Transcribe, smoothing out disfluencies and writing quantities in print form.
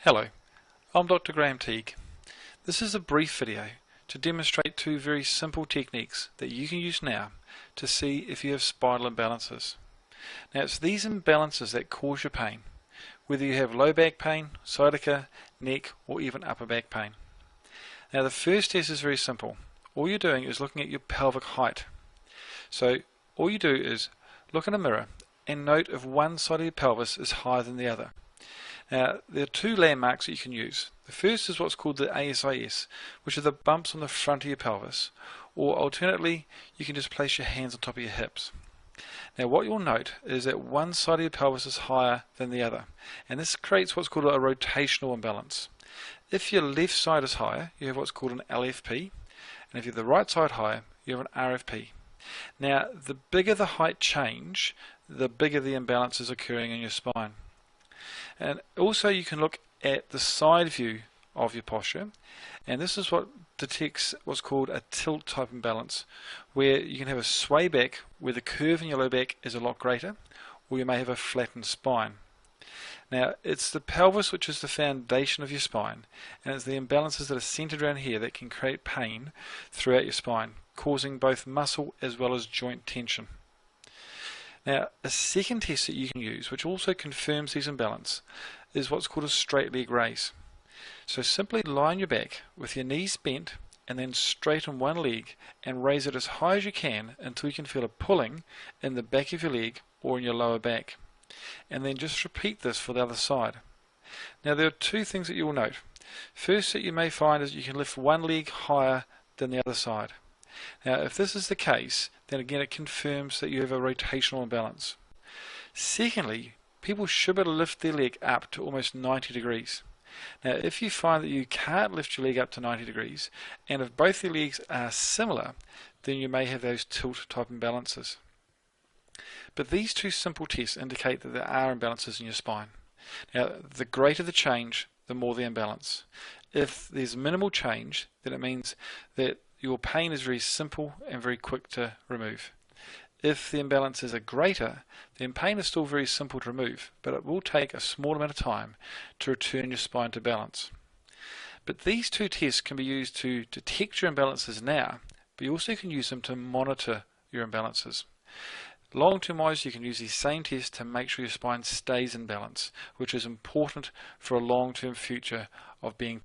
Hello, I'm Dr. Graham Teague. This is a brief video to demonstrate two very simple techniques that you can use now to see if you have spinal imbalances. Now it's these imbalances that cause your pain, whether you have low back pain, sciatica, neck or even upper back pain. Now the first test is very simple. All you're doing is looking at your pelvic height. So all you do is look in a mirror and note if one side of your pelvis is higher than the other. Now, there are two landmarks that you can use. The first is what's called the ASIS, which are the bumps on the front of your pelvis, or alternately, you can just place your hands on top of your hips. Now, what you'll note is that one side of your pelvis is higher than the other, and this creates what's called a rotational imbalance. If your left side is higher, you have what's called an LFP, and if you have the right side higher, you have an RFP. Now, the bigger the height change, the bigger the imbalance is occurring in your spine. And also you can look at the side view of your posture, and this is what detects what's called a tilt type imbalance, where you can have a sway back where the curve in your low back is a lot greater, or you may have a flattened spine. Now it's the pelvis which is the foundation of your spine, and it's the imbalances that are centered around here that can create pain throughout your spine, causing both muscle as well as joint tension. Now, a second test that you can use, which also confirms these imbalances, is what's called a straight leg raise. So simply lie on your back with your knees bent and then straighten one leg and raise it as high as you can until you can feel a pulling in the back of your leg or in your lower back. And then just repeat this for the other side. Now there are two things that you will note. First that you may find is you can lift one leg higher than the other side. Now if this is the case, then again it confirms that you have a rotational imbalance. Secondly, people should be able to lift their leg up to almost 90 degrees. Now if you find that you can't lift your leg up to 90 degrees, and if both your legs are similar, then you may have those tilt type imbalances. But these two simple tests indicate that there are imbalances in your spine. Now the greater the change, the more the imbalance. If there's minimal change, then it means that your pain is very simple and very quick to remove. If the imbalances are greater, then pain is still very simple to remove, but it will take a small amount of time to return your spine to balance. But these two tests can be used to detect your imbalances now, but you also can use them to monitor your imbalances. Long-term wise, you can use these same tests to make sure your spine stays in balance, which is important for a long-term future of being